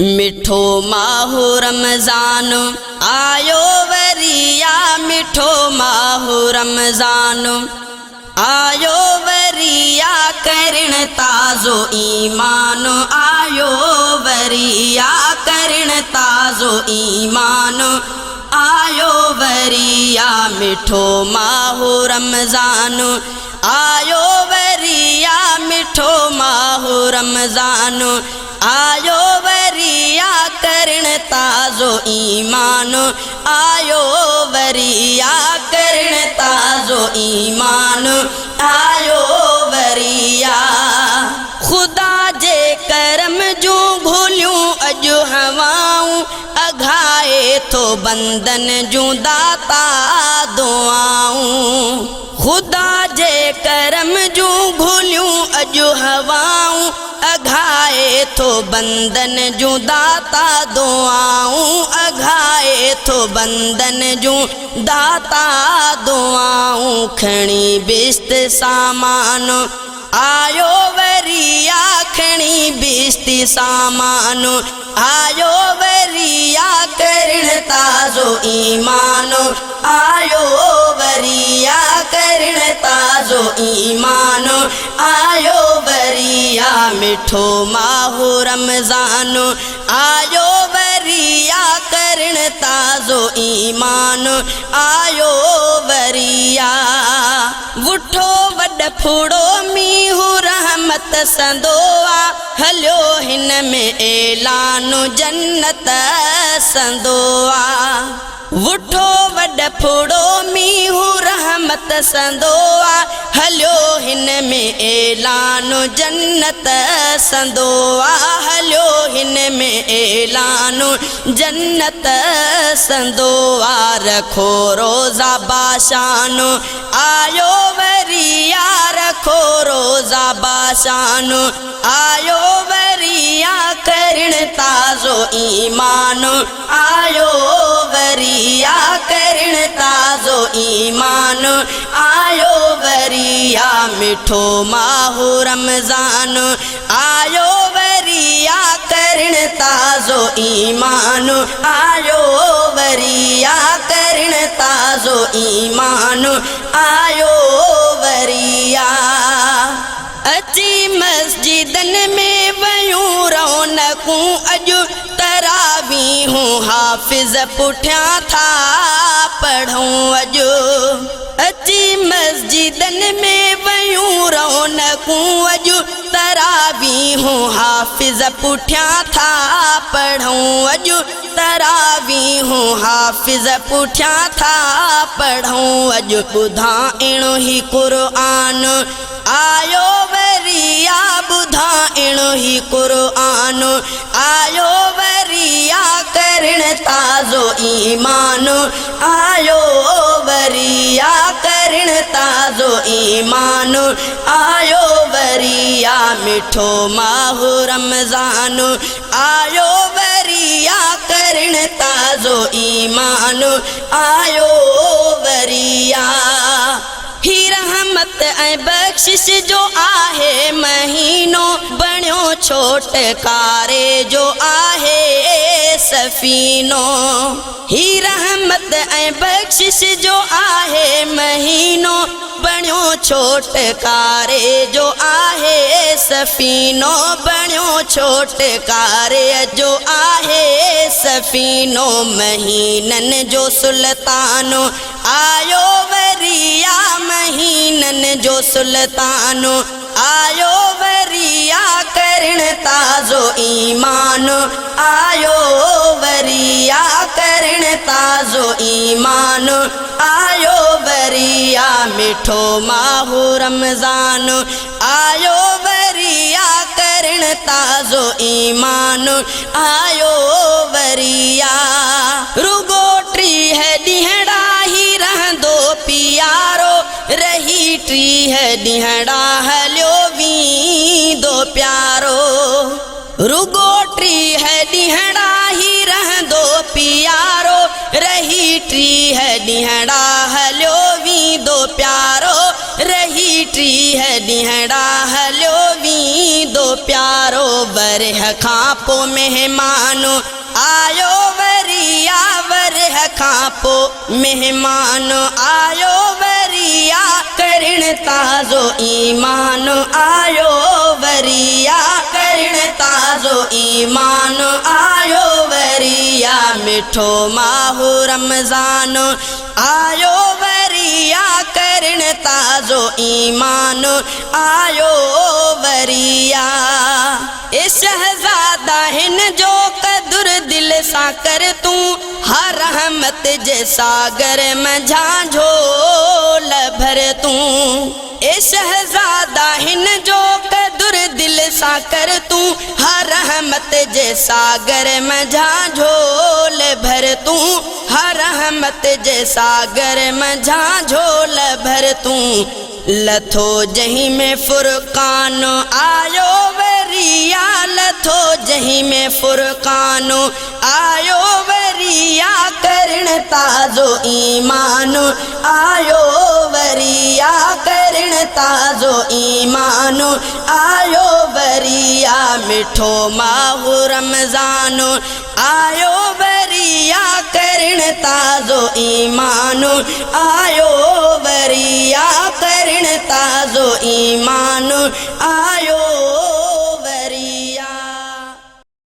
मिठो माहो रमज़ान आयो वरिया, मिठो माहो रमज़ान आयो वरिया, करण ताज़ो ईमान आयो वरिया, करण ताज़ो ईमान आयो वरिया। मिठो माहो रमज़ान आयो वरिया, मिठो माहो रमज़ान आयो वरिया, करण ताज़ो ईमान आयो वरिया, करण ताज़ो ईमान आयो वरिया। खुदा जे करम जूं भूलियूं अॼु हवाऊं, अघाए थो बंदन जूं दाता दुआऊं। खुदा जे करम जूं भूलियूं अॼु हवाऊं, अघाए थो बंदन जूं दाता दुआऊं, अघाए थो बंदन जूं दाता दुआऊं। खणी बिस्त सामान आयो वरिया, खणी बिस्ती सामान आयो वरिया, करण ताज़ो ईमान आयो वरिया, करण ताज़ो ईमान आयो वरिया। मिठो माहो रमज़ान आयो वरिया, करण ताज़ो ईमान आयो वरिया। वुठो वॾ फुड़ो मीहू रहमत संदोआ, हलियो हिन में ऐलान जन्नत संदोआ। वुठो वॾ फुड़ो मीहू रहमत संदोआ, हलियो हिन में ऐलान जन्नत संदोआ, हलियो हिन में ऐलान जन्नत संदोआ। रखो रोज़ा बाशान आयो वरिया, रखो रोज़ा बाशान आयो वरिया, करण ताज़ो ईमान आयो वरिया, करण ताज़ो ईमान आयो वरिया। मिठो माहो रमज़ान आयो वरिया, करण ताज़ो ईमान आयो वरिया, करण ताज़ो ईमान आयो वरिया। अची मस्जिदन में वयूं रौनकूं, अॼु तरावीहूं हाफ़िज़ पुठियां था पढ़ूं। अॼु अची मस्जिदन में वयूं रौनकूं, अॼु तरावीहूं हाफ़िज़ पुठियां था पढ़ूं। अॼु तरावीहूं हाफ़िज़ पुठियां था पढ़ूं। अॼु ॿुधाइणो ही क़ुरआन आयो वरिया, ॿुधाइणो ही क़ुरआन आयो वरिया, करण ताज़ो ईमान आयो वरिया, करण ताज़ो ईमान आयो वरिया। मिठो माहो रमज़ान आयो वरिया, करण ताज़ो ईमान आयो वरिया। ही रहमत ऐं बख़्शिश जो आहे महीनो, बणियो छोटकारे जो आहे सफ़ीनो। ही रहमत ऐं बख़्शिश जो आहे महीनो, बणियो छोटकारे जो आहे सफ़ीनो, बणियो छोटकारे जो आहे सफ़ीनो। महीनन जो सुल्तान आयो वरिया, महीनन जो सुल्तान आयो वरिया, करण ताज़ो ईमान आयो वरिया, करण ताज़ो ईमान आयो वरिया। मिठो माहो रमज़ान आयो वरिया, करण ताज़ो ईमान आयो वरिया। रुगो टीह ॾींहड़ा ही रहंदो पियारो, रही टीह ॾींहड़ा हलियो वींदो प्यारो। रुगो टीह ॾींहड़ा ही रहंदो पियारो, रही टीह ॾींहड़ा हलियो वींदो प्यारो, रही टीह ॾींहड़ा हलियो वींदो प्यारो बरह खां पो मेहमान आयो वरिया वरह खां पो मेहमान आयो वरिया करण ताज़ो ईमान आयो वरिया करण ताज़ो ईमान आयो वरिया मिठो माहू रमज़ान आयो वरिया करण ताज़ो ईमान आयो वरिया। ए शहज़ादा हिन जो कदुर दिल सां कर तूं हर रहमत जे सागर में झांझो लभर तूं। ए शहज़ादा हिन जो कदुर दिल सां कर तूं हर रहमत जे सागर में झांझो लभर तूं हर रहमत जे सागर में झांझो लभर तूं। लथो जहीं में फुरकान आयो वरिया लथो जहीं में फुरकान आयो वरिया करण ताज़ो ईमान आयो वरिया करण ताज़ो ईमान आयो वरिया मिठो माहू रमज़ान आयो वरिया करण ताज़ो ईमान आयो वरिया करण ताज़ो ईमान।